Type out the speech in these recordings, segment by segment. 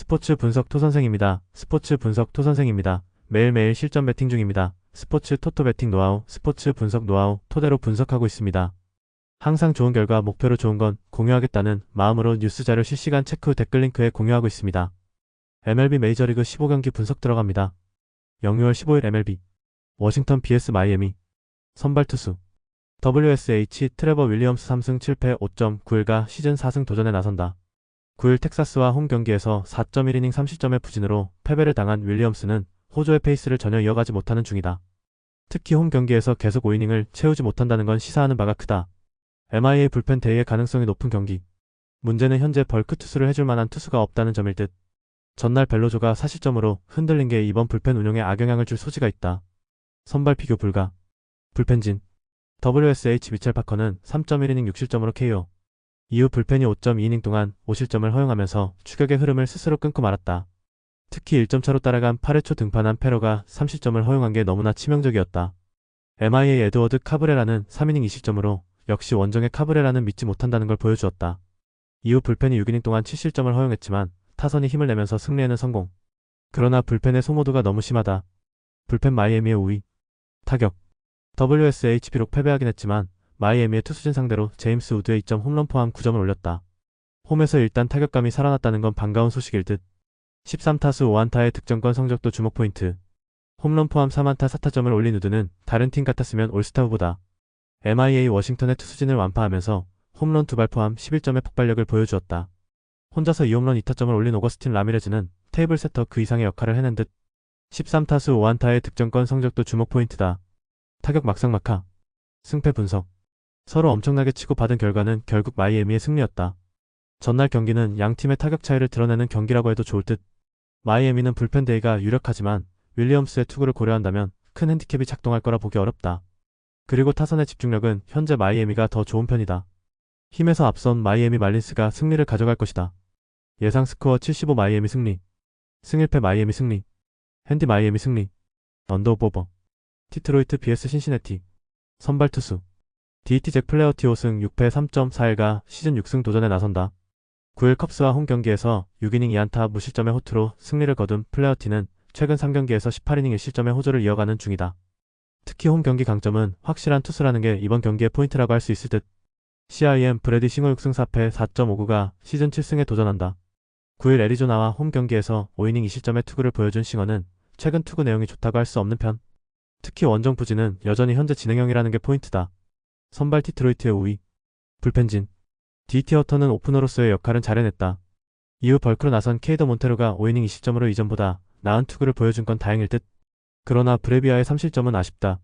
스포츠 분석 토선생입니다. 스포츠 분석 토선생입니다. 매일매일 실전 배팅 중입니다. 스포츠 토토 배팅 노하우, 스포츠 분석 노하우 토대로 분석하고 있습니다. 항상 좋은 결과 목표로 좋은 건 공유하겠다는 마음으로 뉴스 자료 실시간 체크 후 댓글 링크에 공유하고 있습니다. MLB 메이저리그 15경기 분석 들어갑니다. 0-6월 15일 MLB 워싱턴 vs 마이애미 선발 투수 WSH 트레버 윌리엄스 3승 7패 5.9일가 시즌 4승 도전에 나선다. 9일 텍사스와 홈 경기에서 4.1이닝 3실점의 부진으로 패배를 당한 윌리엄스는 호조의 페이스를 전혀 이어가지 못하는 중이다. 특히 홈 경기에서 계속 5이닝을 채우지 못한다는 건 시사하는 바가 크다. MIA 불펜 대회의 가능성이 높은 경기. 문제는 현재 벌크 투수를 해줄 만한 투수가 없다는 점일 듯. 전날 벨로조가 4실점으로 흔들린 게 이번 불펜 운용에 악영향을 줄 소지가 있다. 선발 피교 불가. 불펜진 WSH 미첼 파커는 3.1이닝 6실점으로 KO. 이후 불펜이 5.2이닝 동안 5실점을 허용하면서 추격의 흐름을 스스로 끊고 말았다. 특히 1점 차로 따라간 8회 초 등판한 페러가 3실점을 허용한 게 너무나 치명적이었다. MIA 에드워드 카브레라는 3이닝 2실점으로 역시 원정의 카브레라는 믿지 못한다는 걸 보여주었다. 이후 불펜이 6이닝 동안 7실점을 허용했지만 타선이 힘을 내면서 승리에는 성공. 그러나 불펜의 소모도가 너무 심하다. 불펜 마이애미의 우위. 타격 WSH 비록 패배하긴 했지만 마이애미의 투수진 상대로 제임스 우드의 2점 홈런 포함 9점을 올렸다. 홈에서 일단 타격감이 살아났다는 건 반가운 소식일 듯. 13타수 5안타의 득점권 성적도 주목 포인트. 홈런 포함 3안타 4타점을 올린 우드는 다른 팀 같았으면 올스타 후보다. MIA 워싱턴의 투수진을 완파하면서 홈런 2발 포함 11점의 폭발력을 보여주었다. 혼자서 2홈런 2타점을 올린 오거스틴 라미레즈는 테이블 세터 그 이상의 역할을 해낸 듯. 13타수 5안타의 득점권 성적도 주목 포인트다. 타격 막상막하. 승패 분석. 서로 엄청나게 치고받은 결과는 결국 마이애미의 승리였다. 전날 경기는 양 팀의 타격 차이를 드러내는 경기라고 해도 좋을 듯. 마이애미는 불펜 데이가 유력하지만 윌리엄스의 투구를 고려한다면 큰 핸디캡이 작동할 거라 보기 어렵다. 그리고 타선의 집중력은 현재 마이애미가 더 좋은 편이다. 힘에서 앞선 마이애미 말린스가 승리를 가져갈 것이다. 예상 스코어 75 마이애미 승리. 승1패 마이애미 승리. 핸디 마이애미 승리. 언더오버. 디트로이트 vs 신시내티. 선발 투수 DT 잭 플레어티 5승 6패 3.4일가 시즌 6승 도전에 나선다. 9일 컵스와 홈 경기에서 6이닝 2안타 무실점의 호투로 승리를 거둔 플레어티는 최근 3경기에서 18이닝 1실점의 호조를 이어가는 중이다. 특히 홈 경기 강점은 확실한 투수라는 게 이번 경기의 포인트라고 할 수 있을 듯. CIM 브래디 싱어 6승 4패 4.59가 시즌 7승에 도전한다. 9일 애리조나와 홈 경기에서 5이닝 2실점의 투구를 보여준 싱어는 최근 투구 내용이 좋다고 할 수 없는 편. 특히 원정 부진은 여전히 현재 진행형이라는 게 포인트다. 선발 디트로이트의 우위. 불펜진 DT 허터는 오프너로서의 역할은 잘 해냈다. 이후 벌크로 나선 케이더 몬테로가 5이닝 2실점으로 이전보다 나은 투구를 보여준 건 다행일 듯. 그러나 브레비아의 3실점은 아쉽다.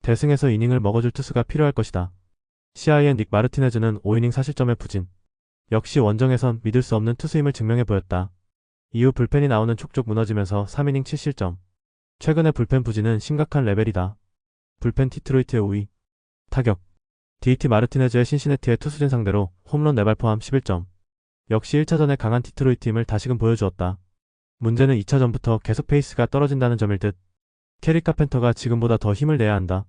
대승에서 이닝을 먹어줄 투수가 필요할 것이다. CIN 닉 마르티네즈는 5이닝 4실점의 부진. 역시 원정에선 믿을 수 없는 투수임을 증명해 보였다. 이후 불펜이 나오는 촉촉 무너지면서 3이닝 7실점. 최근의 불펜 부진은 심각한 레벨이다. 불펜 디트로이트의 우위. 타격 DT 마르티네즈의 신시내티의 투수진 상대로 홈런 4발 포함 11점. 역시 1차전에 강한 디트로이트임을 다시금 보여주었다. 문제는 2차전부터 계속 페이스가 떨어진다는 점일 듯. 캐리 카펜터가 지금보다 더 힘을 내야 한다.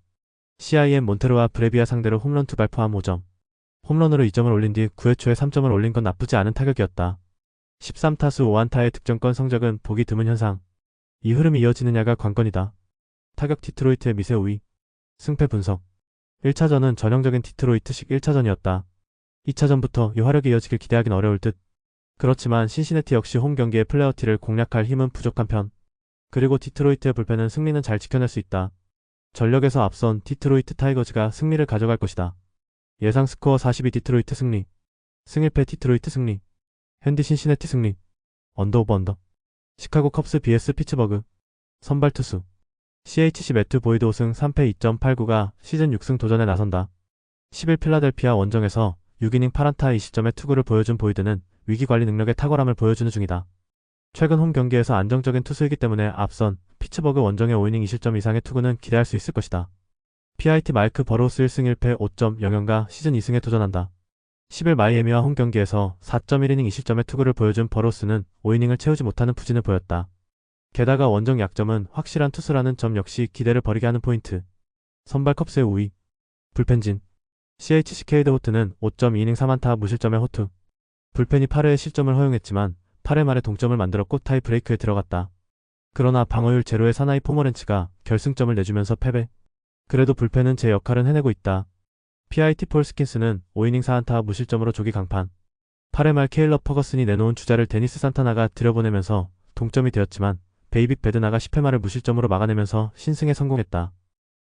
CIM 몬테로와 브레비아 상대로 홈런 2발 포함 5점. 홈런으로 2점을 올린 뒤 9회 초에 3점을 올린 건 나쁘지 않은 타격이었다. 13타수 5안타의 득점권 성적은 보기 드문 현상. 이 흐름이 이어지느냐가 관건이다. 타격 디트로이트의 미세 우위. 승패 분석. 1차전은 전형적인 디트로이트식 1차전이었다. 2차전부터 이 화력이 이어지길 기대하긴 어려울 듯. 그렇지만 신시내티 역시 홈 경기의 플레어티를 공략할 힘은 부족한 편. 그리고 디트로이트의 불펜은 승리는 잘 지켜낼 수 있다. 전력에서 앞선 디트로이트 타이거즈가 승리를 가져갈 것이다. 예상 스코어 42 디트로이트 승리. 승1패 디트로이트 승리. 핸디 신시내티 승리. 언더오버 언더. 시카고 컵스 vs 피츠버그. 선발 투수 CHC 매튜 보이드 5승 3패 2.89가 시즌 6승 도전에 나선다. 10일 필라델피아 원정에서 6이닝 8안타 2실점의 투구를 보여준 보이드는 위기관리 능력의 탁월함을 보여주는 중이다. 최근 홈 경기에서 안정적인 투수이기 때문에 앞선 피츠버그 원정의 5이닝 2실점 이상의 투구는 기대할 수 있을 것이다. PIT 마이크 버로우스 1승 1패 5.00가 시즌 2승에 도전한다. 10일 마이애미와 홈 경기에서 4.1이닝 2실점의 투구를 보여준 버로우스는 5이닝을 채우지 못하는 부진을 보였다. 게다가 원정 약점은 확실한 투수라는 점 역시 기대를 버리게 하는 포인트. 선발 컵스의 우위. 불펜진 CHC 케이드 호트는 5.2이닝 3안타 무실점의 호투. 불펜이 8회에 실점을 허용했지만 8회 말에 동점을 만들었고 타이브레이크에 들어갔다. 그러나 방어율 제로의 사나이 포머렌츠가 결승점을 내주면서 패배. 그래도 불펜은 제 역할은 해내고 있다. PIT 폴 스킨스는 5이닝 4안타 무실점으로 조기 강판. 8회 말 케일러 퍼거슨이 내놓은 주자를 데니스 산타나가 들여보내면서 동점이 되었지만 베이빅 베드나가 10회 말을 무실점으로 막아내면서 신승에 성공했다.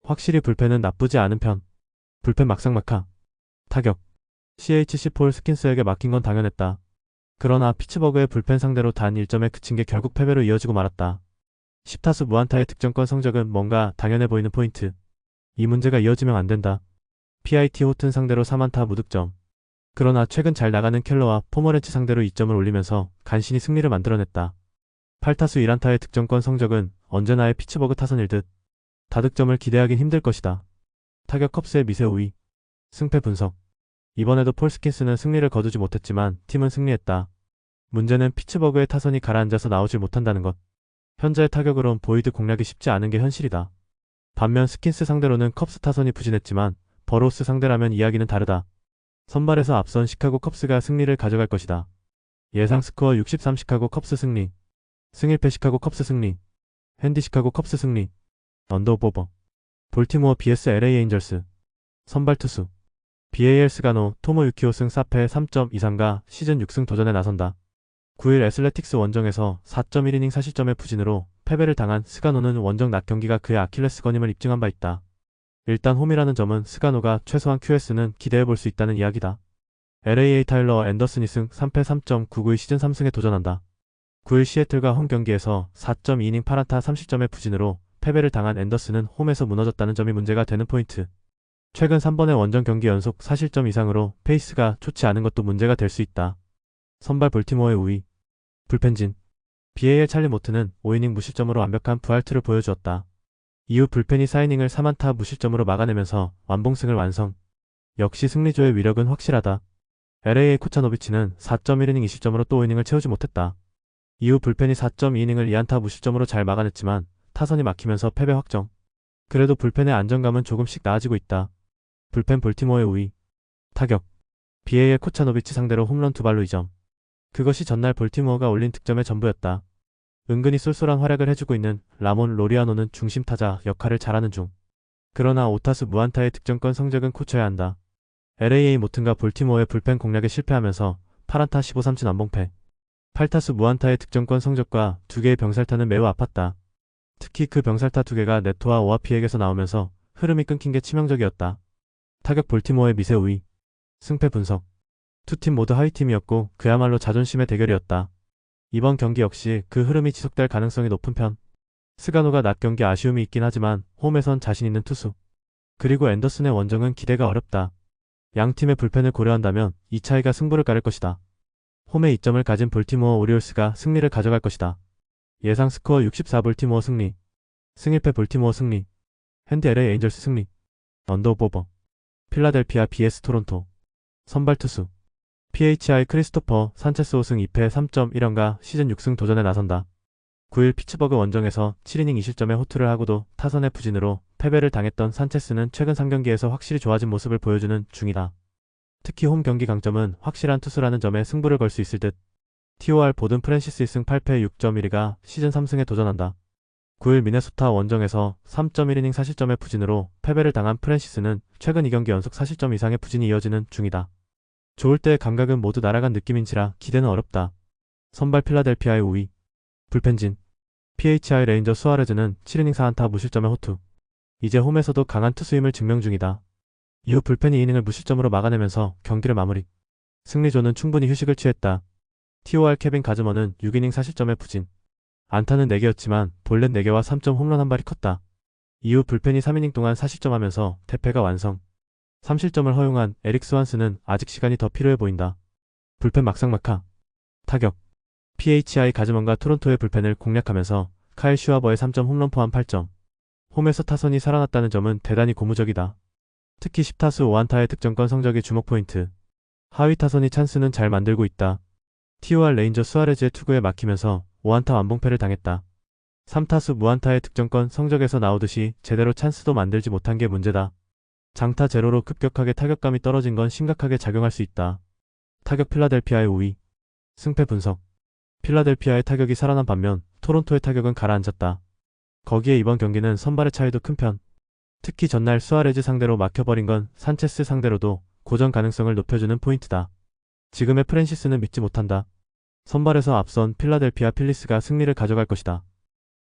확실히 불펜은 나쁘지 않은 편. 불펜 막상막하. 타격. CHC 폴 스킨스에게 맡긴 건 당연했다. 그러나 피츠버그의 불펜 상대로 단 1점에 그친 게 결국 패배로 이어지고 말았다. 10타수 무안타의 득점권 성적은 뭔가 당연해 보이는 포인트. 이 문제가 이어지면 안 된다. PIT 호튼 상대로 3안타 무득점. 그러나 최근 잘 나가는 켈러와 포머렌치 상대로 2점을 올리면서 간신히 승리를 만들어냈다. 8타수 1안타의 득점권 성적은 언제나의 피츠버그 타선일 듯. 다득점을 기대하긴 힘들 것이다. 타격 컵스의 미세 우위. 승패 분석. 이번에도 폴 스킨스는 승리를 거두지 못했지만 팀은 승리했다. 문제는 피츠버그의 타선이 가라앉아서 나오질 못한다는 것. 현재의 타격으론 보이드 공략이 쉽지 않은 게 현실이다. 반면 스킨스 상대로는 컵스 타선이 부진했지만 버로우스 상대라면 이야기는 다르다. 선발에서 앞선 시카고 컵스가 승리를 가져갈 것이다. 예상 스코어 63 시카고 컵스 승리. 승일패 시카고 컵스 승리. 핸디 시카고 컵스 승리. 언더오버. 볼티모어 vs LA 에인절스. 선발 투수. BAL 스가노, 토모 유키오 승 4패 3점 이상과 시즌 6승 도전에 나선다. 9일 애슬레틱스 원정에서 4.1이닝 4실점의 부진으로 패배를 당한 스가노는 원정 낮 경기가 그의 아킬레스건임을 입증한 바 있다. 일단 홈이라는 점은 스가노가 최소한 QS는 기대해볼 수 있다는 이야기다. LAA 타일러 앤더슨이 승 3패 3.99의 시즌 3승에 도전한다. 9일 시애틀과 홈 경기에서 4.2이닝 8안타 3실점의 부진으로 패배를 당한 앤더슨은 홈에서 무너졌다는 점이 문제가 되는 포인트. 최근 3번의 원정 경기 연속 4실점 이상으로 페이스가 좋지 않은 것도 문제가 될 수 있다. 선발 볼티모어의 우위. 불펜진. BAL 찰리 모트는 5이닝 무실점으로 완벽한 부활투를 보여주었다. 이후 불펜이 4이닝을 3안타 무실점으로 막아내면서 완봉승을 완성. 역시 승리조의 위력은 확실하다. LA의 코차노비치는 4.1이닝 2실점으로 또 5이닝을 채우지 못했다. 이후 불펜이 4.2이닝을 2안타 무실점으로 잘 막아냈지만 타선이 막히면서 패배 확정. 그래도 불펜의 안정감은 조금씩 나아지고 있다. 불펜 볼티모어의 우위. 타격. BA의 코차노비치 상대로 홈런 2발로 2점. 그것이 전날 볼티모어가 올린 득점의 전부였다. 은근히 쏠쏠한 활약을 해주고 있는 라몬 로리아노는 중심타자 역할을 잘하는 중. 그러나 5타수 무안타의 득점권 성적은 고쳐야 한다. LAA 모튼과 볼티모어의 불펜 공략에 실패하면서 8안타 15삼진 완봉패. 8타수 무안타의 득점권 성적과 2개의 병살타는 매우 아팠다. 특히 그 병살타 2개가 네토와 오아피에게서 나오면서 흐름이 끊긴 게 치명적이었다. 타격 볼티모어의 미세 우위. 승패 분석. 두 팀 모두 하위팀이었고 그야말로 자존심의 대결이었다. 이번 경기 역시 그 흐름이 지속될 가능성이 높은 편. 스가노가 낮 경기 아쉬움이 있긴 하지만 홈에선 자신 있는 투수. 그리고 앤더슨의 원정은 기대가 어렵다. 양 팀의 불펜을 고려한다면 이 차이가 승부를 가를 것이다. 홈에 이점을 가진 볼티모어 오리올스가 승리를 가져갈 것이다. 예상 스코어 64 볼티모어 승리. 승일패 볼티모어 승리. 핸디 LA 에인절스 승리. 언더오버. 필라델피아 vs 토론토. 선발 투수. PHI 크리스토퍼 산체스 5승 2패 3.1연가 시즌 6승 도전에 나선다. 9일 피츠버그 원정에서 7이닝 2실점의 호투를 하고도 타선의 부진으로 패배를 당했던 산체스는 최근 3경기에서 확실히 좋아진 모습을 보여주는 중이다. 특히 홈 경기 강점은 확실한 투수라는 점에 승부를 걸 수 있을 듯. TOR 보든 프랜시스 2승 8패 6.1위가 시즌 3승에 도전한다. 9일 미네소타 원정에서 3.1이닝 4실점의 부진으로 패배를 당한 프랜시스는 최근 2경기 연속 4실점 이상의 부진이 이어지는 중이다. 좋을 때의 감각은 모두 날아간 느낌인지라 기대는 어렵다. 선발 필라델피아의 우위. 불펜진. PHI 레인저 수아레즈는 7이닝 4안타 무실점의 호투. 이제 홈에서도 강한 투수임을 증명 중이다. 이후 불펜이 이닝을 무실점으로 막아내면서 경기를 마무리. 승리조는 충분히 휴식을 취했다. TOR 케빈 가즈머는 6이닝 4실점의 부진. 안타는 4개였지만 볼넷 4개와 3점 홈런 1발이 컸다. 이후 불펜이 3이닝 동안 4실점하면서 대패가 완성. 3실점을 허용한 에릭 스완스는 아직 시간이 더 필요해 보인다. 불펜 막상막하. 타격. PHI 가즈먼과 토론토의 불펜을 공략하면서 카일 슈와버의 3점 홈런 포함 8점. 홈에서 타선이 살아났다는 점은 대단히 고무적이다. 특히 10타수 5안타의 득점권 성적이 주목 포인트. 하위 타선이 찬스는 잘 만들고 있다. TOR 레인저 수아레즈의 투구에 막히면서 5안타 완봉패를 당했다. 3타수 무안타의 득점권 성적에서 나오듯이 제대로 찬스도 만들지 못한 게 문제다. 장타 제로로 급격하게 타격감이 떨어진 건 심각하게 작용할 수 있다. 타격 필라델피아의 우위. 승패 분석. 필라델피아의 타격이 살아난 반면 토론토의 타격은 가라앉았다. 거기에 이번 경기는 선발의 차이도 큰 편. 특히 전날 수아레즈 상대로 막혀버린 건 산체스 상대로도 고전 가능성을 높여주는 포인트다. 지금의 프랜시스는 믿지 못한다. 선발에서 앞선 필라델피아 필리스가 승리를 가져갈 것이다.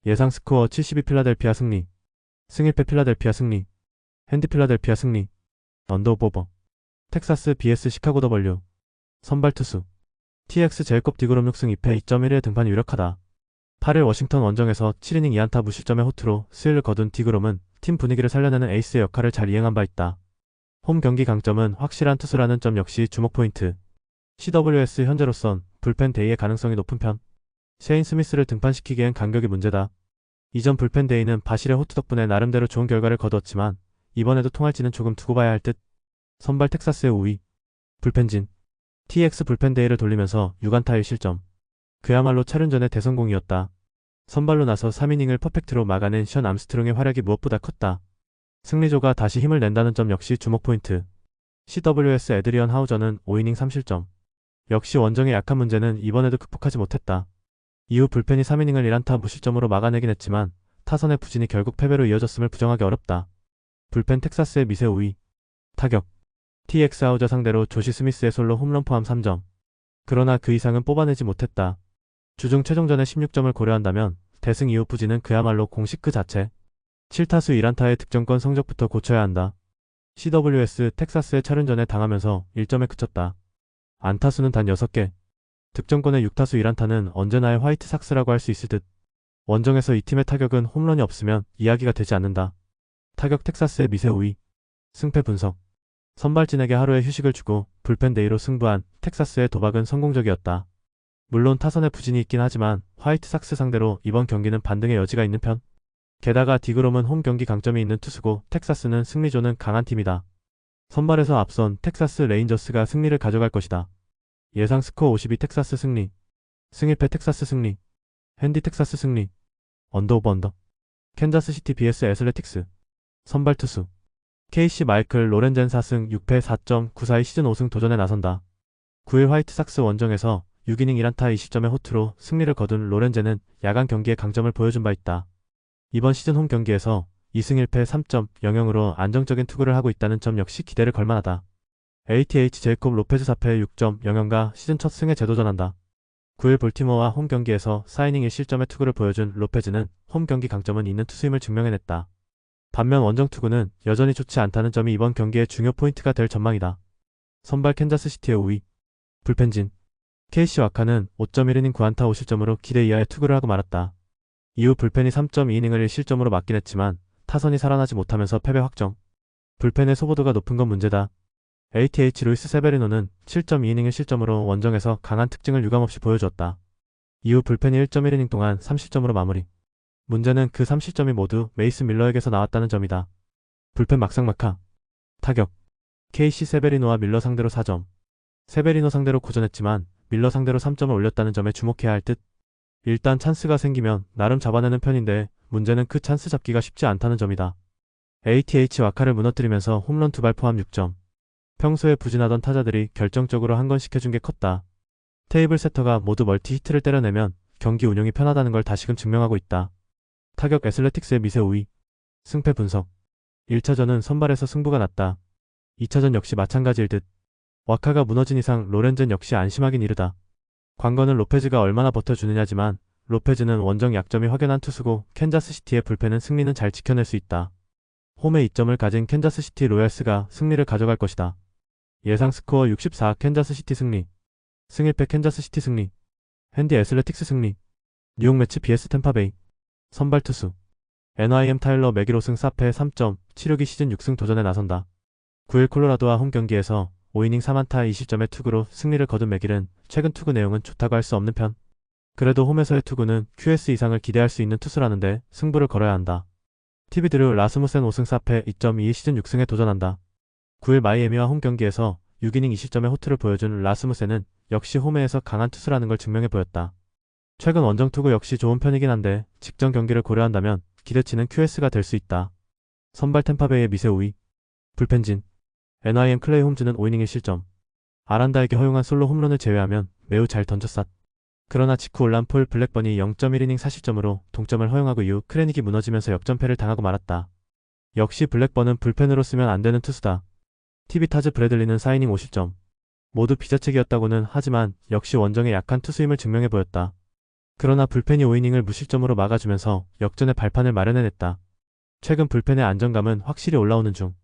예상 스코어 72 필라델피아 승리. 승일패 필라델피아 승리. 핸디 필라델피아 승리. 언더오버. 텍사스 vs 시카고 더블유. 선발 투수. TX 제이콥 디그롬 6승 2패 2.1의 등판이 유력하다. 8일 워싱턴 원정에서 7이닝 2안타 무실점의 호투로 수위를 거둔 디그롬은 팀 분위기를 살려내는 에이스의 역할을 잘 이행한 바 있다. 홈 경기 강점은 확실한 투수라는 점 역시 주목 포인트. CWS 현재로선 불펜 데이의 가능성이 높은 편. 셰인 스미스를 등판시키기엔 간격이 문제다. 이전 불펜 데이는 바실의 호투 덕분에 나름대로 좋은 결과를 거두었지만 이번에도 통할지는 조금 두고 봐야 할 듯. 선발 텍사스의 우위. 불펜진. TX 불펜 데이를 돌리면서 6안타 1실점. 그야말로 차륜전의 대성공이었다. 선발로 나서 3이닝을 퍼펙트로 막아낸 션 암스트롱의 활약이 무엇보다 컸다. 승리조가 다시 힘을 낸다는 점 역시 주목 포인트. CWS 에드리언 하우저는 5이닝 3실점. 역시 원정의 약한 문제는 이번에도 극복하지 못했다. 이후 불펜이 3이닝을 1안타 무실점으로 막아내긴 했지만 타선의 부진이 결국 패배로 이어졌음을 부정하기 어렵다. 불펜 텍사스의 미세 우위. 타격. TX 하우저 상대로 조시 스미스의 솔로 홈런 포함 3점. 그러나 그 이상은 뽑아내지 못했다. 주중 최종전의 16점을 고려한다면 대승 이후 부진은 그야말로 공식 그 자체. 7타수 1안타의 득점권 성적부터 고쳐야 한다. CWS 텍사스의 차륜전에 당하면서 1점에 그쳤다. 안타수는 단 6개. 득점권의 6타수 1안타는 언제나의 화이트삭스라고 할 수 있을 듯. 원정에서 이 팀의 타격은 홈런이 없으면 이야기가 되지 않는다. 타격 텍사스의 미세 우위. 승패 분석. 선발진에게 하루의 휴식을 주고 불펜 데이로 승부한 텍사스의 도박은 성공적이었다. 물론 타선의 부진이 있긴 하지만 화이트삭스 상대로 이번 경기는 반등의 여지가 있는 편. 게다가 디그롬은 홈 경기 강점이 있는 투수고 텍사스는 승리조는 강한 팀이다. 선발에서 앞선 텍사스 레인저스가 승리를 가져갈 것이다. 예상 스코어 52 텍사스 승리. 승일패 텍사스 승리. 핸디 텍사스 승리. 언더오버 언더. 캔자스시티 vs 애슬레틱스. 선발 투수. KC 마이클 로렌젠 4승 6패 4.94의 시즌 5승 도전에 나선다. 9일 화이트삭스 원정에서 6이닝 1안타 20점의 호투로 승리를 거둔 로렌젠은 야간 경기의 강점을 보여준 바 있다. 이번 시즌 홈 경기에서 2승 1패 3.00으로 안정적인 투구를 하고 있다는 점 역시 기대를 걸만하다. ATH 제이콥 로페즈 4패 6.00가 시즌 첫 승에 재도전한다. 9일 볼티모어와 홈 경기에서 4이닝 1실점의 투구를 보여준 로페즈는 홈 경기 강점은 있는 투수임을 증명해냈다. 반면 원정 투구는 여전히 좋지 않다는 점이 이번 경기의 중요 포인트가 될 전망이다. 선발 캔자스시티의 우위. 불펜진. KC 와카는 5.1이닝 9안타 5실점으로 기대 이하의 투구를 하고 말았다. 이후 불펜이 3.2이닝을 1실점으로 막긴 했지만 타선이 살아나지 못하면서 패배 확정. 불펜의 소보도가 높은 건 문제다. ATH 루이스 세베리노는 7.2이닝 1실점으로 원정에서 강한 특징을 유감없이 보여주었다. 이후 불펜이 1.1이닝 동안 3실점으로 마무리. 문제는 그 3실점이 모두 메이슨 밀러에게서 나왔다는 점이다. 불펜 막상막하. 타격. KC 세베리노와 밀러 상대로 4점. 세베리노 상대로 고전했지만 밀러 상대로 3점을 올렸다는 점에 주목해야 할 듯. 일단 찬스가 생기면 나름 잡아내는 편인데 문제는 그 찬스 잡기가 쉽지 않다는 점이다. ATH 와카를 무너뜨리면서 홈런 2발 포함 6점. 평소에 부진하던 타자들이 결정적으로 한 건 시켜준 게 컸다. 테이블 세터가 모두 멀티 히트를 때려내면 경기 운용이 편하다는 걸 다시금 증명하고 있다. 타격 애슬레틱스의 미세 우위. 승패 분석. 1차전은 선발에서 승부가 났다. 2차전 역시 마찬가지일 듯. 와카가 무너진 이상 로렌젠 역시 안심하긴 이르다. 관건은 로페즈가 얼마나 버텨주느냐지만 로페즈는 원정 약점이 확연한 투수고 캔자스시티의 불펜은 승리는 잘 지켜낼 수 있다. 홈에 2점을 가진 캔자스시티 로얄스가 승리를 가져갈 것이다. 예상 스코어 64 캔자스시티 승리. 승일패 캔자스시티 승리. 핸디 애슬레틱스 승리. 뉴욕 매치 vs 템파베이. 선발 투수. NYM 타일러 맥일 5승 4패 3.76이 시즌 6승 도전에 나선다. 9일 콜로라도와 홈 경기에서 5이닝 3안타 2실점의 투구로 승리를 거둔 맥일은 최근 투구 내용은 좋다고 할 수 없는 편. 그래도 홈에서의 투구는 QS 이상을 기대할 수 있는 투수라는데 승부를 걸어야 한다. TV드루 라스무센 5승 4패 2.22 시즌 6승에 도전한다. 9일 마이애미와 홈 경기에서 6이닝 20점의 호투를 보여준 라스무센은 역시 홈에서 강한 투수라는 걸 증명해 보였다. 최근 원정 투구 역시 좋은 편이긴 한데 직전 경기를 고려한다면 기대치는 QS가 될 수 있다. 선발 템파베이의 미세 우위. 불펜진. NYM 클레이 홈즈는 5이닝 1실점. 아란다에게 허용한 솔로 홈런을 제외하면 매우 잘 던졌었. 그러나 직후 올란 폴 블랙번이 0.1이닝 4실점으로 동점을 허용하고 이후 크레닉이 무너지면서 역전패를 당하고 말았다. 역시 블랙번은 불펜으로 쓰면 안 되는 투수다. TV 타즈 브래들리는 4이닝 5실점. 모두 비자책이었다고는 하지만 역시 원정의 약한 투수임을 증명해 보였다. 그러나 불펜이 5이닝을 무실점으로 막아주면서 역전의 발판을 마련해냈다. 최근 불펜의 안정감은 확실히 올라오는 중.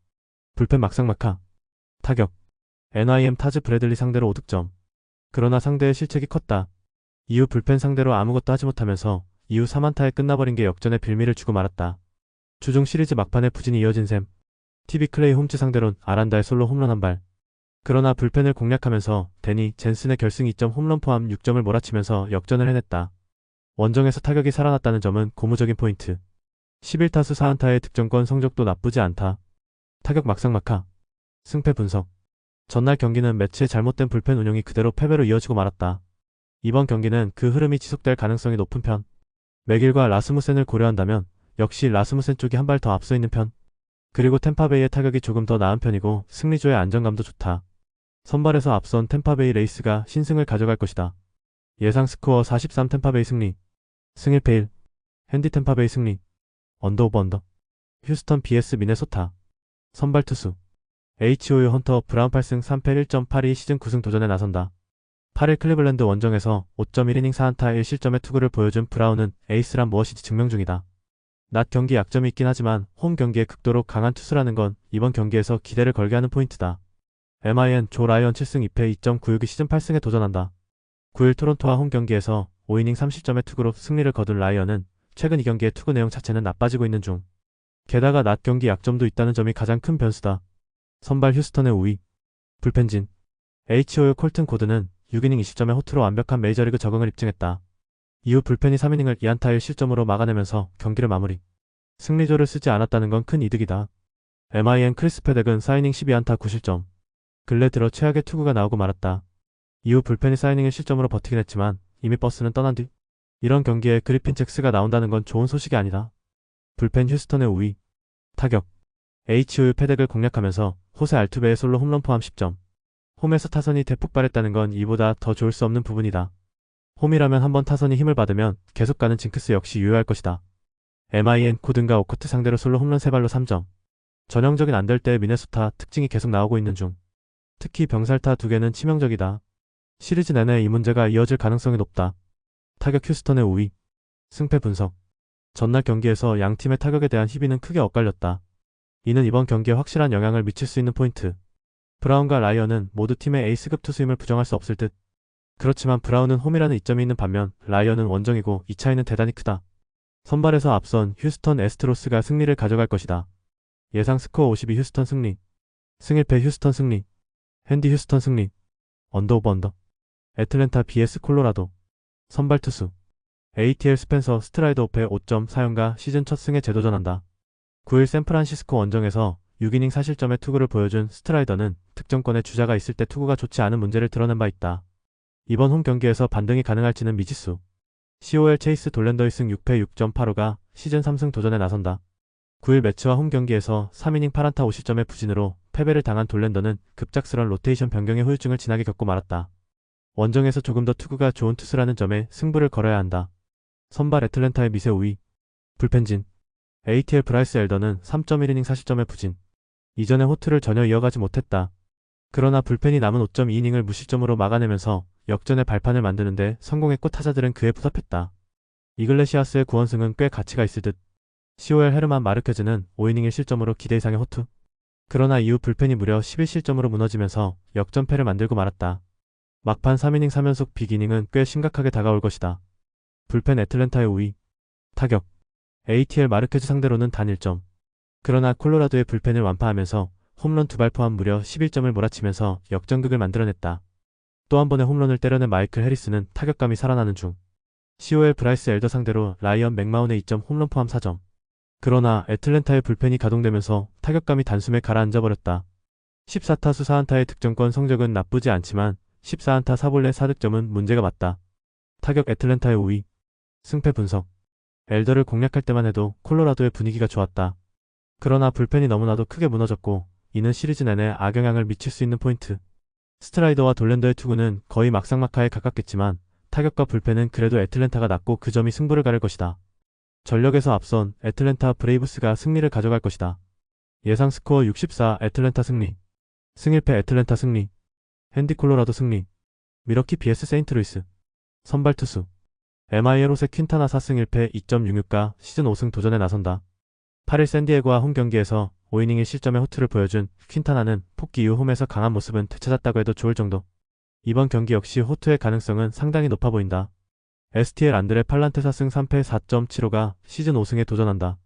불펜 막상막하. 타격. NYM 타즈 브래들리 상대로 5득점. 그러나 상대의 실책이 컸다. 이후 불펜 상대로 아무것도 하지 못하면서 이후 3안타에 끝나버린 게 역전의 빌미를 주고 말았다. 주중 시리즈 막판에 부진이 이어진 셈. TV 클레이 홈즈 상대론 아란다의 솔로 홈런 한 발. 그러나 불펜을 공략하면서 데니 젠슨의 결승 2점 홈런 포함 6점을 몰아치면서 역전을 해냈다. 원정에서 타격이 살아났다는 점은 고무적인 포인트. 11타수 4안타의 득점권 성적도 나쁘지 않다. 타격 막상막하. 승패 분석. 전날 경기는 매치의 잘못된 불펜 운용이 그대로 패배로 이어지고 말았다. 이번 경기는 그 흐름이 지속될 가능성이 높은 편. 맥일과 라스무센을 고려한다면 역시 라스무센 쪽이 한 발 더 앞서 있는 편. 그리고 템파베이의 타격이 조금 더 나은 편이고 승리조의 안정감도 좋다. 선발에서 앞선 템파베이 레이스가 신승을 가져갈 것이다. 예상 스코어 43 템파베이 승리. 승 1패 1. 핸디 템파베이 승리. 언더 오버 언더. 휴스턴 vs 미네소타. 선발 투수. HOU 헌터 브라운 8승 3패 1.82 시즌 9승 도전에 나선다. 8일 클리블랜드 원정에서 5.1이닝 4안타 1실점의 투구를 보여준 브라운은 에이스란 무엇인지 증명 중이다. 낮 경기 약점이 있긴 하지만 홈 경기에 극도로 강한 투수라는 건 이번 경기에서 기대를 걸게 하는 포인트다. MIN 조 라이언 7승 2패 2.96이 시즌 8승에 도전한다. 9일 토론토와 홈 경기에서 5이닝 3실점의 투구로 승리를 거둔 라이언은 최근 이 경기의 투구 내용 자체는 나빠지고 있는 중. 게다가 낮 경기 약점도 있다는 점이 가장 큰 변수다. 선발 휴스턴의 우위. 불펜진. HOU 콜튼 고드는 6이닝 20점의 호투로 완벽한 메이저리그 적응을 입증했다. 이후 불펜이 3이닝을 2안타 1실점으로 막아내면서 경기를 마무리. 승리조를 쓰지 않았다는 건 큰 이득이다. MIN 크리스 페덱은 4이닝 12안타 9실점. 근래 들어 최악의 투구가 나오고 말았다. 이후 불펜이 4이닝을 실점으로 버티긴 했지만 이미 버스는 떠난 뒤. 이런 경기에 그리핀 잭스가 나온다는 건 좋은 소식이 아니다. 불펜 휴스턴의 우위. 타격. HOU 패덱을 공략하면서 호세 알투베의 솔로 홈런 포함 10점. 홈에서 타선이 대폭발했다는 건 이보다 더 좋을 수 없는 부분이다. 홈이라면 한번 타선이 힘을 받으면 계속 가는 징크스 역시 유효할 것이다. MIN 고든과 오커트 상대로 솔로 홈런 3발로 3점. 전형적인 안 될 때의 미네소타 특징이 계속 나오고 있는 중. 특히 병살타 2개는 치명적이다. 시리즈 내내 이 문제가 이어질 가능성이 높다. 타격 휴스턴의 우위. 승패 분석. 전날 경기에서 양 팀의 타격에 대한 희비는 크게 엇갈렸다. 이는 이번 경기에 확실한 영향을 미칠 수 있는 포인트. 브라운과 라이언은 모두 팀의 에이스급 투수임을 부정할 수 없을 듯. 그렇지만 브라운은 홈이라는 이점이 있는 반면 라이언은 원정이고 이 차이는 대단히 크다. 선발에서 앞선 휴스턴 애스트로스가 승리를 가져갈 것이다. 예상 스코어 52 휴스턴 승리. 승 1패 휴스턴 승리. 핸디 휴스턴 승리. 언더 오버 언더. 애틀랜타 vs 콜로라도. 선발 투수. ATL 스펜서 스트라이더 5패 5점 사용가 시즌 첫 승에 재도전한다. 9일 샌프란시스코 원정에서 6이닝 4실점의 투구를 보여준 스트라이더는 득점권에 주자가 있을 때 투구가 좋지 않은 문제를 드러낸 바 있다. 이번 홈 경기에서 반등이 가능할지는 미지수. COL 체이스 돌랜더의 승 6패 6.85가 시즌 3승 도전에 나선다. 9일 매치와 홈 경기에서 3이닝 8안타 5실점의 부진으로 패배를 당한 돌랜더는 급작스런 로테이션 변경의 후유증을 진하게 겪고 말았다. 원정에서 조금 더 투구가 좋은 투수라는 점에 승부를 걸어야 한다. 선발 애틀랜타의 미세 우위. 불펜진. ATL 브라이스 엘더는 3.1이닝 4실점의 부진. 이전의 호투를 전혀 이어가지 못했다. 그러나 불펜이 남은 5.2이닝을 무실점으로 막아내면서 역전의 발판을 만드는데 성공했고 타자들은 그에 부합했다. 이글레시아스의 9원승은 꽤 가치가 있을 듯. COL 헤르만 마르케즈는 5이닝 1실점으로 기대 이상의 호투. 그러나 이후 불펜이 무려 11실점으로 무너지면서 역전패를 만들고 말았다. 막판 3이닝 3연속 빅이닝은 꽤 심각하게 다가올 것이다. 불펜 애틀랜타의 우위. 타격. ATL 마르케즈 상대로는 단 1점. 그러나 콜로라도의 불펜을 완파하면서 홈런 2발 포함 무려 11점을 몰아치면서 역전극을 만들어냈다. 또 한 번의 홈런을 때려낸 마이클 해리스는 타격감이 살아나는 중. COL 브라이스 엘더 상대로 라이언 맥마운의 2점 홈런 포함 4점. 그러나 애틀랜타의 불펜이 가동되면서 타격감이 단숨에 가라앉아버렸다. 14타수 4안타의 득점권 성적은 나쁘지 않지만 14안타 4볼넷 4득점은 문제가 맞다. 타격 애틀랜타의 우위. 승패 분석. 엘더를 공략할 때만 해도 콜로라도의 분위기가 좋았다. 그러나 불펜이 너무나도 크게 무너졌고 이는 시리즈 내내 악영향을 미칠 수 있는 포인트. 스트라이더와 돌랜더의 투구는 거의 막상막하에 가깝겠지만 타격과 불펜은 그래도 애틀랜타가 낫고 그 점이 승부를 가를 것이다. 전력에서 앞선 애틀랜타 브레이브스가 승리를 가져갈 것이다. 예상 스코어 64 애틀랜타 승리. 승일패 애틀랜타 승리. 핸디 콜로라도 승리. 미러키 vs 세인트루이스. 선발 투수 MIL 호세 퀸타나 4승 1패 2.66가 시즌 5승 도전에 나선다. 8일 샌디에고와 홈 경기에서 5이닝 1실점의 호투를 보여준 퀸타나는 폭기 이후 홈에서 강한 모습은 되찾았다고 해도 좋을 정도. 이번 경기 역시 호투의 가능성은 상당히 높아 보인다. STL 안드레 팔란테 4승 3패 4.75가 시즌 5승에 도전한다.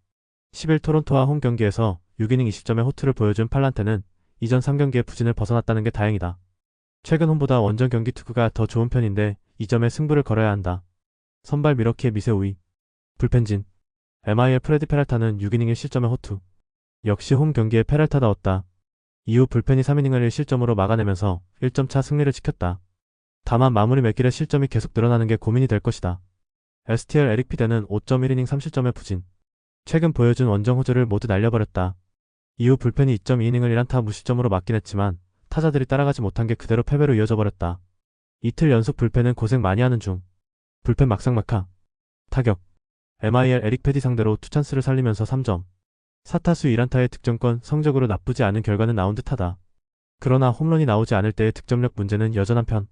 10일 토론토와 홈 경기에서 6이닝 20점의 호투를 보여준 팔란테는 이전 3경기의 부진을 벗어났다는 게 다행이다. 최근 홈보다 원정 경기 투구가 더 좋은 편인데 이 점에 승부를 걸어야 한다. 선발 미러키의 미세 우위. 불펜진 MIL 프레디 페랄타는 6이닝 1실점의 호투. 역시 홈 경기에 페랄타다웠다. 이후 불펜이 3이닝을 1실점으로 막아내면서 1점차 승리를 지켰다. 다만 마무리 몇 길의 실점이 계속 늘어나는 게 고민이 될 것이다. STL 에릭 피데는 5.1이닝 3실점의 부진. 최근 보여준 원정 호주를 모두 날려버렸다. 이후 불펜이 2.2이닝을 1안타 무실점으로 막긴 했지만 타자들이 따라가지 못한 게 그대로 패배로 이어져 버렸다. 이틀 연속 불펜은 고생 많이 하는 중. 불펜 막상막하. 타격 MIL 에릭 패디 상대로 투찬스를 살리면서 3점. 4타수 1안타의 득점권 성적으로 나쁘지 않은 결과는 나온 듯하다. 그러나 홈런이 나오지 않을 때의 득점력 문제는 여전한 편.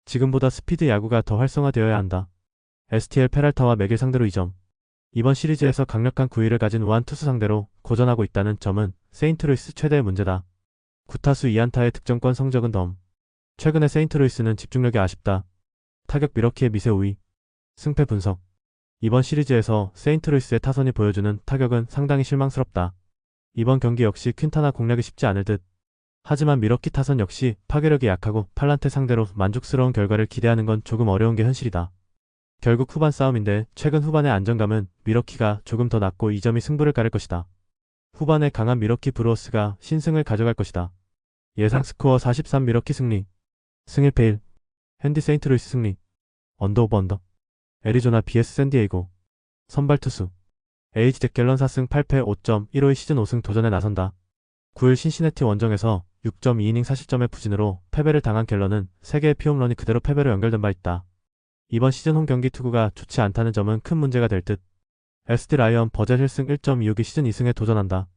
지금보다 스피드 야구가 더 활성화되어야 한다. STL 페랄타와 맥일 상대로 2점. 이번 시리즈에서 강력한 구위를 가진 우한 투수 상대로 고전하고 있다는 점은 세인트루이스 최대의 문제다. 9타수 2안타의 득점권 성적은 덤. 최근에 세인트루이스는 집중력이 아쉽다. 타격 미러키의 미세 우위. 승패 분석 이번 시리즈에서 세인트루이스의 타선이 보여주는 타격은 상당히 실망스럽다. 이번 경기 역시 퀸타나 공략이 쉽지 않을 듯. 하지만 미러키 타선 역시 파괴력이 약하고 팔란테 상대로 만족스러운 결과를 기대하는 건 조금 어려운 게 현실이다. 결국 후반 싸움인데 최근 후반의 안정감은 미러키가 조금 더 낮고 이 점이 승부를 가를 것이다. 후반에 강한 미러키 브루어스가 신승을 가져갈 것이다. 예상 스코어 43 미러키 승리. 승일패 1. 핸디 세인트루이스 승리. 언더 오버 언더. 애리조나 vs 샌디에이고. 선발 투수 에이지 덱갤런 4승 8패 5.15의 시즌 5승 도전에 나선다. 9일 신시내티 원정에서 6.2이닝 4실점의 부진으로 패배를 당한 갤런은 3개의 피홈런이 그대로 패배로 연결된 바 있다. 이번 시즌 홈 경기 투구가 좋지 않다는 점은 큰 문제가 될 듯. SD 라이언 버젯 1승 1.26이 시즌 2승에 도전한다.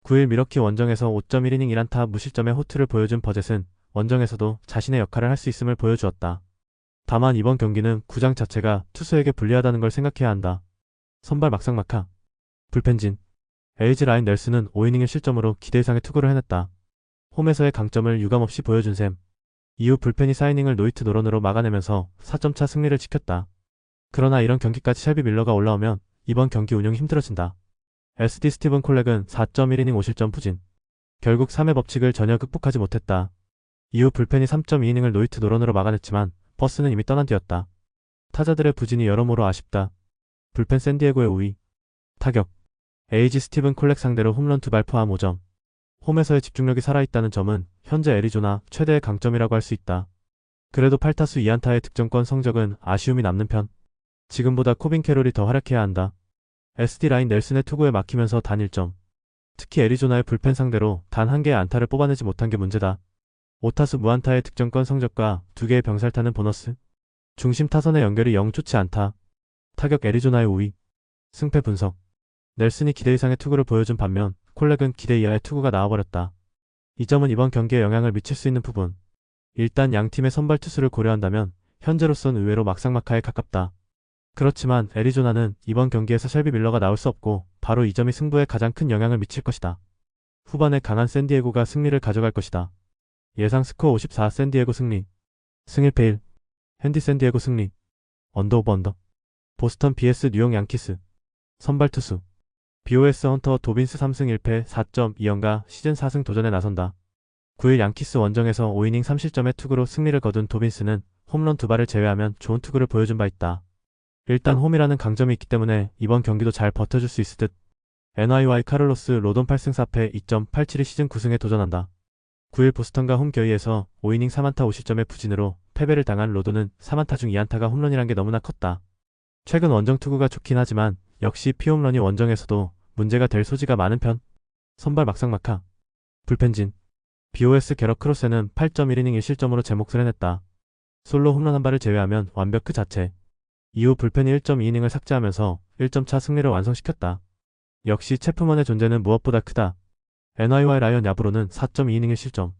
9일 미러키 원정에서 5.1이닝 1안타 무실점의 호투를 보여준 버젯은 원정에서도 자신의 역할을 할 수 있음을 보여주었다. 다만 이번 경기는 구장 자체가 투수에게 불리하다는 걸 생각해야 한다. 선발 막상막하. 불펜진 에이지 라인 넬슨은 5이닝의 실점으로 기대 이상의 투구를 해냈다. 홈에서의 강점을 유감없이 보여준 셈. 이후 불펜이 4이닝을 노히트 노런으로 막아내면서 4점차 승리를 지켰다. 그러나 이런 경기까지 셸비 밀러가 올라오면 이번 경기 운영이 힘들어진다. SD 스티븐 콜렉은 4.1이닝 5실점 부진. 결국 3회 법칙을 전혀 극복하지 못했다. 이후 불펜이 3.2이닝을 노히트 노런으로 막아냈지만 버스는 이미 떠난 뒤였다. 타자들의 부진이 여러모로 아쉽다. 불펜 샌디에고의 우위. 타격 에이지 스티븐 콜렉 상대로 홈런 2발 포함 5점. 홈에서의 집중력이 살아있다는 점은 현재 애리조나 최대의 강점이라고 할 수 있다. 그래도 8타수 2안타의 득점권 성적은 아쉬움이 남는 편. 지금보다 코빈 캐롤이 더 활약해야 한다. SD 라인 넬슨의 투구에 막히면서 단 1점. 특히 애리조나의 불펜 상대로 단 1개의 안타를 뽑아내지 못한 게 문제다. 5타수 무안타의 득점권 성적과 2개의 병살타는 보너스. 중심 타선의 연결이 영 좋지 않다. 타격 애리조나의 우위. 승패 분석 넬슨이 기대 이상의 투구를 보여준 반면 콜렉은 기대 이하의 투구가 나와버렸다. 이 점은 이번 경기에 영향을 미칠 수 있는 부분. 일단 양팀의 선발 투수를 고려한다면 현재로선 의외로 막상막하에 가깝다. 그렇지만 애리조나는 이번 경기에서 셸비 밀러가 나올 수 없고 바로 이 점이 승부에 가장 큰 영향을 미칠 것이다. 후반에 강한 샌디에고가 승리를 가져갈 것이다. 예상 스코어 54 샌디에고 승리. 승일패 1. 핸디 샌디에고 승리. 언더 오버 언더. 보스턴 vs 뉴욕 양키스. 선발 투수 BOS 헌터 도빈스 3승 1패 4.2연가 시즌 4승 도전에 나선다. 9일 양키스 원정에서 5이닝 3실점의 투구로 승리를 거둔 도빈스는 홈런 2발을 제외하면 좋은 투구를 보여준 바 있다. 일단 홈이라는 강점이 있기 때문에 이번 경기도 잘 버텨줄 수 있을 듯. NYY 카를로스 로돈 8승 4패 2.87이 시즌 9승에 도전한다. 9일 보스턴과 홈 겨이에서 5이닝 3안타 5실점의 부진으로 패배를 당한 로돈은 3안타 중 2안타가 홈런이란 게 너무나 컸다. 최근 원정 투구가 좋긴 하지만 역시 피홈런이 원정에서도 문제가 될 소지가 많은 편. 선발 막상막하. 불펜진 BOS 게럿 크로세는 8.1이닝 1실점으로 제 몫을 해냈다. 솔로 홈런 한 발을 제외하면 완벽 그 자체. 이후 불펜이 1.2이닝을 삭제하면서 1점 차 승리를 완성시켰다. 역시 체프먼의 존재는 무엇보다 크다. NYY 라이언 야브로는 4.2이닝을 실점.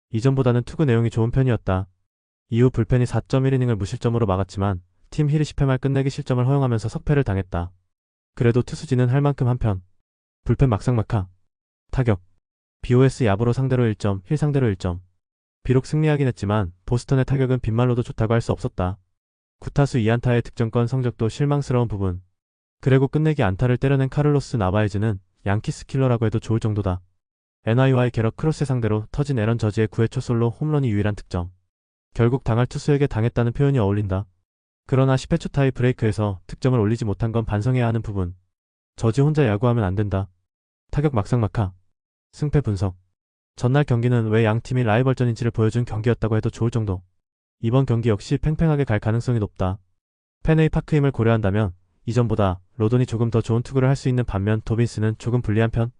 이전보다는 투구 내용이 좋은 편이었다. 이후 불펜이 4.1이닝을 무실점으로 막았지만 팀 힐이 10회 말 끝내기 실점을 허용하면서 석패를 당했다. 그래도 투수진은 할 만큼 한편. 불펜 막상막하. 타격. BOS 야브로 상대로 1점, 힐 상대로 1점. 비록 승리하긴 했지만 보스턴의 타격은 빈말로도 좋다고 할 수 없었다. 9타수 2안타의 득점권 성적도 실망스러운 부분. 그리고 끝내기 안타를 때려낸 카를로스 나바에즈는 양키스 킬러라고 해도 좋을 정도다. NYY 게럿 크로스 상대로 터진 에런 저지의 9회 초 솔로 홈런이 유일한 득점. 결국 당할 투수에게 당했다는 표현이 어울린다. 그러나 10회 초 타이 브레이크에서 득점을 올리지 못한 건 반성해야 하는 부분. 저지 혼자 야구하면 안 된다. 타격 막상막하. 승패 분석. 전날 경기는 왜 양팀이 라이벌전인지를 보여준 경기였다고 해도 좋을 정도. 이번 경기 역시 팽팽하게 갈 가능성이 높다. 펜웨이 파크 힘을 고려한다면 이전보다 로돈이 조금 더 좋은 투구를 할 수 있는 반면 도빈스는 조금 불리한 편.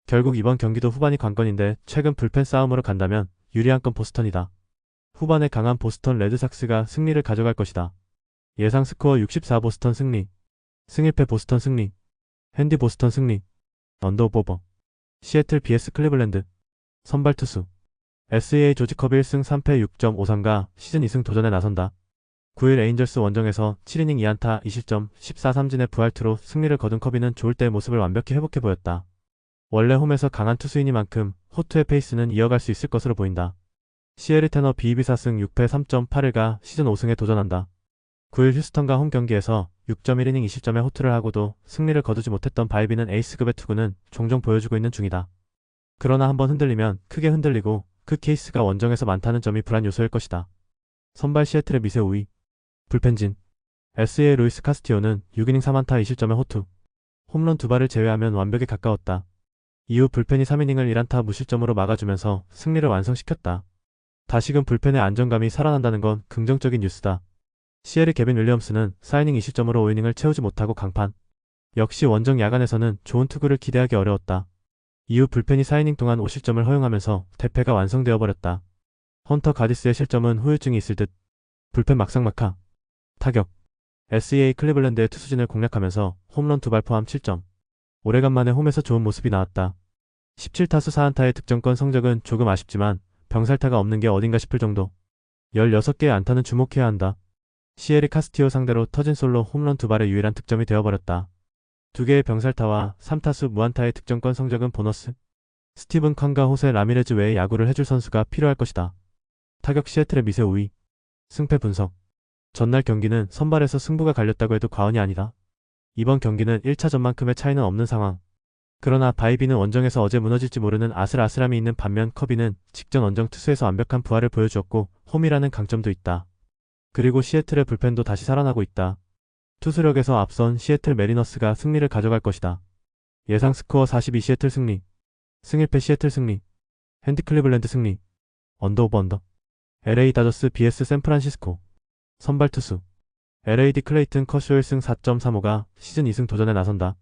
결국 이번 경기도 후반이 관건인데 최근 불펜 싸움으로 간다면 유리한 건 보스턴이다. 후반에 강한 보스턴 레드삭스가 승리를 가져갈 것이다. 예상 스코어 64 보스턴 승리. 승일패 보스턴 승리. 핸디 보스턴 승리. 언더오버. 시애틀 vs 클리블랜드. 선발 투수. SEA 조지컵 1승 3패 6.53가 시즌 2승 도전에 나선다. 9일 에인절스 원정에서 7이닝 2안타 2실점 14삼진의 부활투로 승리를 거둔 커비는 좋을 때의 모습을 완벽히 회복해 보였다. 원래 홈에서 강한 투수이니만큼 호투의 페이스는 이어갈 수 있을 것으로 보인다. 시에리 테너 BB 4승 6패 3.81가 시즌 5승에 도전한다. 9일 휴스턴과 홈 경기에서 6.1이닝 2실점의 호투를 하고도 승리를 거두지 못했던 바이비는 에이스급의 투구는 종종 보여주고 있는 중이다. 그러나 한번 흔들리면 크게 흔들리고 그 케이스가 원정에서 많다는 점이 불안 요소일 것이다. 선발 시애틀의 미세 우위. 불펜진. SEA 루이스 카스티오는 6이닝 3안타 2실점의 호투. 홈런 2발을 제외하면 완벽에 가까웠다. 이후 불펜이 3이닝을 1안타 무실점으로 막아주면서 승리를 완성시켰다. 다시금 불펜의 안정감이 살아난다는 건 긍정적인 뉴스다. 시에리 개빈 윌리엄스는 4이닝 2실점으로 5이닝을 채우지 못하고 강판. 역시 원정 야간에서는 좋은 투구를 기대하기 어려웠다. 이후 불펜이 4이닝 동안 5실점을 허용하면서 대패가 완성되어 버렸다. 헌터 가디스의 실점은 후유증이 있을 듯. 불펜 막상막하. 타격. SEA 클리블랜드의 투수진을 공략하면서 홈런 2발 포함 7점. 오래간만에 홈에서 좋은 모습이 나왔다. 17타수 4안타의 득점권 성적은 조금 아쉽지만 병살타가 없는 게 어딘가 싶을 정도. 16개의 안타는 주목해야 한다. 시에리 카스티오 상대로 터진 솔로 홈런 2발의 유일한 득점이 되어버렸다. 2개의 병살타와 3타수 무안타의 득점권 성적은 보너스. 스티븐 컨과 호세 라미레즈 외에 야구를 해줄 선수가 필요할 것이다. 타격 시애틀의 미세 우위. 승패 분석. 전날 경기는 선발에서 승부가 갈렸다고 해도 과언이 아니다. 이번 경기는 1차전만큼의 차이는 없는 상황. 그러나 바이비는 원정에서 어제 무너질지 모르는 아슬아슬함이 있는 반면 커비는 직전 원정 투수에서 완벽한 부활을 보여주었고 홈이라는 강점도 있다. 그리고 시애틀의 불펜도 다시 살아나고 있다. 투수력에서 앞선 시애틀 메리너스가 승리를 가져갈 것이다. 예상 스코어 42 시애틀 승리. 승일패 시애틀 승리. 핸디 클리블랜드 승리. 언더오버 언더. LA 다저스 vs 샌프란시스코. 선발 투수. LAD 클레이튼 커쇼 1승 4.35가 시즌 2승 도전에 나선다.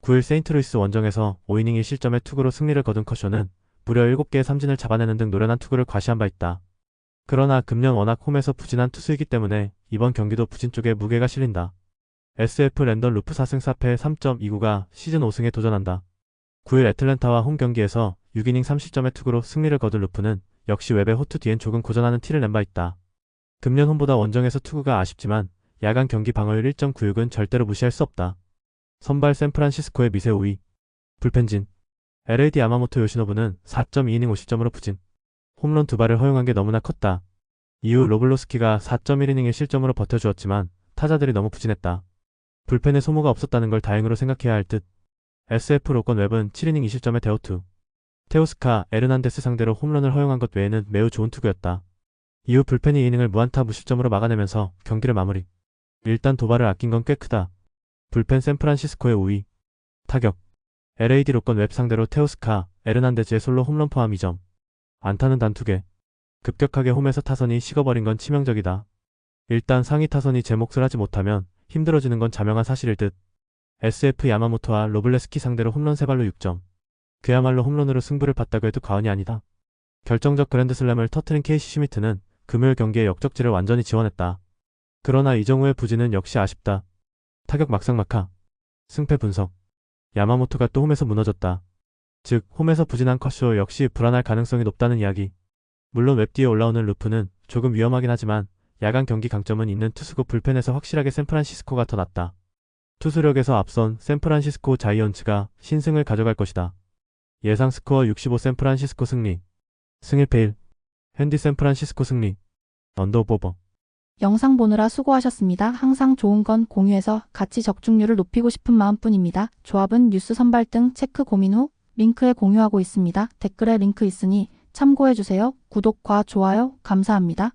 9일 세인트루이스 원정에서 5이닝 1실점의 투구로 승리를 거둔 커쇼는 무려 7개의 삼진을 잡아내는 등 노련한 투구를 과시한 바 있다. 그러나 금년 워낙 홈에서 부진한 투수이기 때문에 이번 경기도 부진 쪽에 무게가 실린다. SF 랜던 루프 4승 4패 3.29가 시즌 5승에 도전한다. 9일 애틀랜타와 홈 경기에서 6이닝 3실점의 투구로 승리를 거둔 루프는 역시 웹의 호투 뒤엔 조금 고전하는 티를 낸 바 있다. 금년 홈보다 원정에서 투구가 아쉽지만 야간 경기 방어율 1.96은 절대로 무시할 수 없다. 선발 샌프란시스코의 미세 우위. 불펜진. LAD 야마모토 요시노부는 4.2이닝 5실점으로 부진. 홈런 2발을 허용한 게 너무나 컸다. 이후 로블로스키가 4.1이닝의 실점으로 버텨주었지만 타자들이 너무 부진했다. 불펜에 소모가 없었다는 걸 다행으로 생각해야 할 듯. SF 로건 웹은 7이닝 2실점의 대호투. 테오스카, 에르난데스 상대로 홈런을 허용한 것 외에는 매우 좋은 투구였다. 이후 불펜이 이닝을 무안타 무실점으로 막아내면서 경기를 마무리. 일단 도발을 아낀 건 꽤 크다. 불펜 샌프란시스코의 우위. 타격. LAD 로건 웹 상대로 테오스카, 에르난데즈의 솔로 홈런 포함 2점. 안타는 단 2개. 급격하게 홈에서 타선이 식어버린 건 치명적이다. 일단 상위 타선이 제 몫을 하지 못하면 힘들어지는 건 자명한 사실일 듯. SF 야마모토와 로블레스키 상대로 홈런 3발로 6점. 그야말로 홈런으로 승부를 봤다고 해도 과언이 아니다. 결정적 그랜드슬램을 터트린 케이시 슈미트는 금요일 경기의 역적지를 완전히 지원했다. 그러나 이정우의 부진은 역시 아쉽다. 타격 막상막하. 승패 분석. 야마모토가 또 홈에서 무너졌다. 즉 홈에서 부진한 커쇼 역시 불안할 가능성이 높다는 이야기. 물론 웹 뒤에 올라오는 루프는 조금 위험하긴 하지만 야간 경기 강점은 있는 투수고 불펜에서 확실하게 샌프란시스코가 더 낫다. 투수력에서 앞선 샌프란시스코 자이언츠가 신승을 가져갈 것이다. 예상 스코어 65 샌프란시스코 승리. 승 1패 1. 핸디 샌프란시스코 승리. 언더오버. 영상 보느라 수고하셨습니다. 항상 좋은 건 공유해서 같이 적중률을 높이고 싶은 마음뿐입니다. 조합은 뉴스 선발 등 체크 고민 후 링크에 공유하고 있습니다. 댓글에 링크 있으니 참고해주세요. 구독과 좋아요 감사합니다.